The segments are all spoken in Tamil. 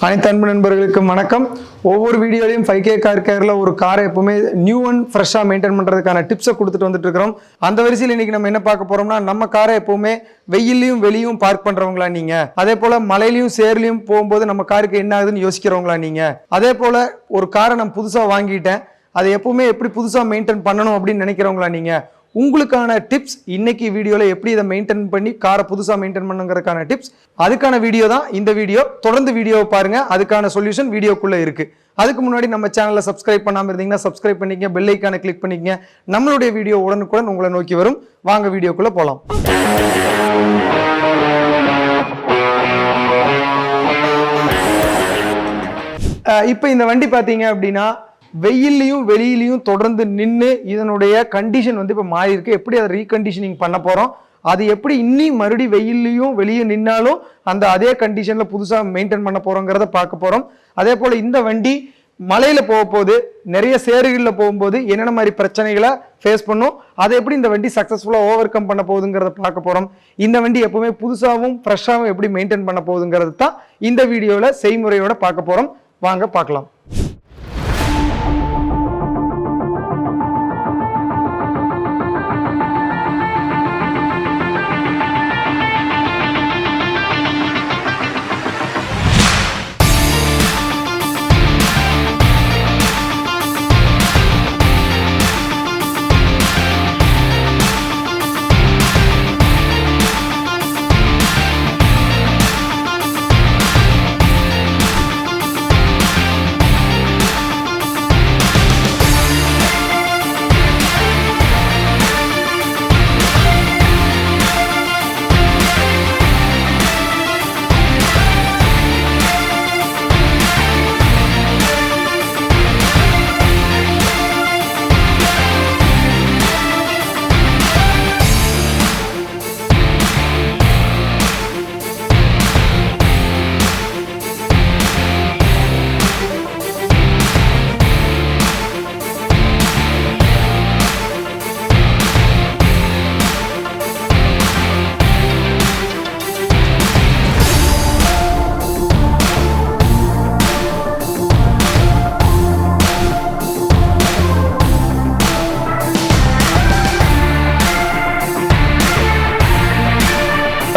அனைத்து அன்பு நண்பர்களுக்கு வணக்கம். ஒவ்வொரு வீடியோலையும் 5K கார்கேரில் ஒரு காரை எப்பவுமே நியூ அண்ட் ஃப்ரெஷ்ஷாக மெயின்டைன் பண்ணுறதுக்கான டிப்ஸை கொடுத்துட்டு வந்துட்டு இருக்கிறோம். அந்த வரிசையில் இன்னைக்கு நம்ம என்ன பார்க்க போறோம்னா, நம்ம காரை எப்பவுமே வெயிலையும் வெளியும் பார்க் பண்றவங்களா நீங்க, அதே போல மலையிலையும் சேர்லையும் போகும்போது நம்ம காருக்கு என்ன ஆகுதுன்னு யோசிக்கிறவங்களா நீங்க, அதே போல ஒரு காரை நான் புதுசாக வாங்கிட்டேன் அதை எப்பவுமே எப்படி புதுசாக மெயின்டைன் பண்ணணும் அப்படின்னு நினைக்கிறவங்களா நீங்க, உங்களுக்கான டிப்ஸ் இன்னைக்கு வீடியோல எப்படி இதை மெயின்டைன் பண்ணி காரை புதுசா மெயின்டைன் பண்ணுங்கிறதுக்கான டிப்ஸ், அதுக்கான வீடியோ தான் இந்த வீடியோ. தொடர்ந்து வீடியோவை பாருங்க, அதுக்கான சொல்யூஷன் வீடியோக்குள்ள இருக்கு. அதுக்கு முன்னாடி நம்ம சேனலை சப்ஸ்கிரைப் பண்ணாம இருந்தீங்கன்னா சப்ஸ்கிரைப் பண்ணிக்கங்க, பெல் ஐக்கானை கிளிக் பண்ணிக்கங்க. நம்மளுடைய வீடியோ உடனுக்குடன் உங்களை நோக்கி வரும். வாங்க வீடியோக்குள்ள போலாம். இப்போ இந்த வண்டி பாத்தீங்க அப்படின்னா வெயிலையும் வெளியிலையும் தொடர்ந்து நின்று இதனுடைய கண்டிஷன் இப்போ மாறி இருக்கு. எப்படி அதை ரீகண்டிஷனிங் பண்ண போறோம், அது எப்படி இன்னும் மறுபடி வெயிலையும் வெளியே நின்னாலும் அந்த அதே கண்டிஷன்ல புதுசா மெயின்டைன் பண்ண போறோங்கிறத பார்க்க போறோம். அதே போல இந்த வண்டி மலையில போகும்போது நிறைய சேறுகளில் போகும்போது என்னென்ன மாதிரி பிரச்சனைகளை ஃபேஸ் பண்ணும், அதை எப்படி இந்த வண்டி சக்சஸ்ஃபுல்லா ஓவர் கம் பண்ண போகுதுங்கிறத பார்க்க போறோம். இந்த வண்டி எப்பவுமே புதுசாகவும் ஃப்ரெஷ்ஷாகவும் எப்படி மெயின்டைன் பண்ண போகுதுங்கிறது தான் இந்த வீடியோல செய்முறையோட பார்க்க போறோம். வாங்க பார்க்கலாம்.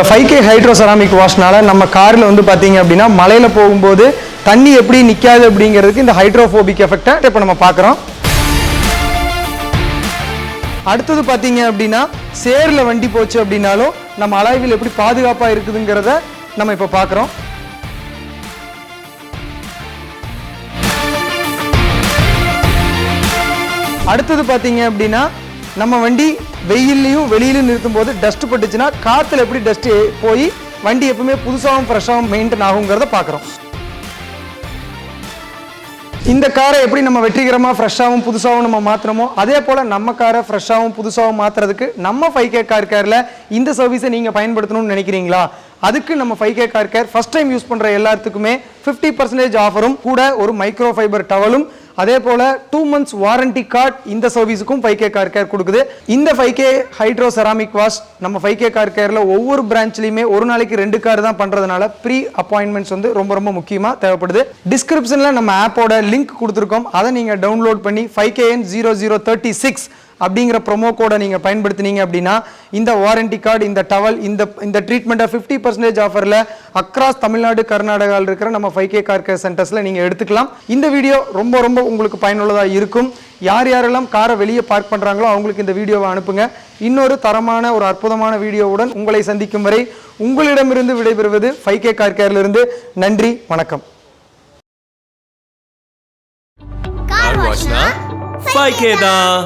இந்த 5K ஹைட்ரோ செராமிக் வாஷ்னால நம்ம காரில் பார்த்தீங்க அப்படின்னா மலையில் போகும்போது தண்ணி எப்படி நிற்காது அப்படிங்கிறதுக்கு இந்த ஹைட்ரோஃபோபிக் எஃபெக்டை இப்போ நம்ம பார்க்குறோம். அடுத்தது பார்த்தீங்க அப்படின்னா சேரில் வண்டி போச்சு அப்படின்னாலும் நம்ம அலாய்வில் எப்படி பாதுகாப்பாக இருக்குதுங்கிறத நம்ம இப்போ பார்க்குறோம். அடுத்தது பார்த்தீங்க அப்படின்னா நம்ம வண்டி வெயிலையும் வெளியிலும் நிறுத்தும் போது டஸ்ட் பட்டுச்சுன்னா காத்துல எப்படி டஸ்ட் போய் வண்டி எப்பவுமே புதுசாகவும் ஃப்ரெஷ்ஷாகவும் மெயின்டைன் ஆகுங்கிறத பார்க்குறோம். இந்த காரை எப்படி நம்ம வெற்றிகரமாக ஃப்ரெஷ்ஷாகவும் புதுசாகவும் நம்ம மாற்றுறோமோ அதே போல் நம்ம காரை ஃப்ரெஷ்ஷாகவும் புதுசாகவும் மாற்றுறதுக்கு நம்ம 5K கார்கேரில் இந்த சர்வீஸை நீங்கள் பயன்படுத்தணும்னு நினைக்கிறீங்களா? அதுக்கு நம்ம 5K car care first time use பண்ணுற எல்லாத்துக்குமே 50% ஆஃபரும் கூட ஒரு மைக்ரோ ஃபைபர் டவலும் அதே போல 2 months வாரண்டி கார்டு இந்த சர்வீஸுக்கும் 5K கார்கேர் கொடுக்குது. இந்த 5K ஹைட்ரோ செராமிக் வாஷ் நம்ம 5K கார்கேரில் ஒவ்வொரு பிரான்ச்லையுமே ஒரு நாளைக்கு 2 கார் தான் பண்ணுறதுனால ப்ரீ அப்பாயின்மெண்ட்ஸ் ரொம்ப ரொம்ப முக்கியமாக தேவைப்படுது. டிஸ்கிரிப்ஷனில் நம்ம ஆப்போட லிங்க் கொடுத்துருக்கோம், அதை நீங்கள் டவுன்லோட் பண்ணி 5KN0036 அப்படிங்கிற ப்ரோமோ கோடை நீங்கள் பயன்படுத்தினீங்க அப்படின்னா இந்த வாரண்டி கார்டு, இந்த டவல், இந்த ட்ரீட்மெண்ட்டை 50% ஆஃபரில் அக்ராஸ் தமிழ்நாடு கர்நாடகாவில் இருக்கிற நம்ம 5K கார்கேர் சென்டர்ஸில் நீங்கள் எடுத்துக்கலாம். இந்த வீடியோ ரொம்ப ரொம்ப உங்களுக்கு பயனுள்ளதாக இருக்கும். யார் யாரெல்லாம் காரை வெளியே பார்க் பண்ணுறாங்களோ அவங்களுக்கு இந்த வீடியோவை அனுப்புங்க. இன்னொரு தரமான ஒரு அற்புதமான வீடியோவுடன் உங்களை சந்திக்கும் வரை உங்களிடமிருந்து விடைபெறுவது 5K கார்கேரிலிருந்து. நன்றி, வணக்கம். 5K தான்.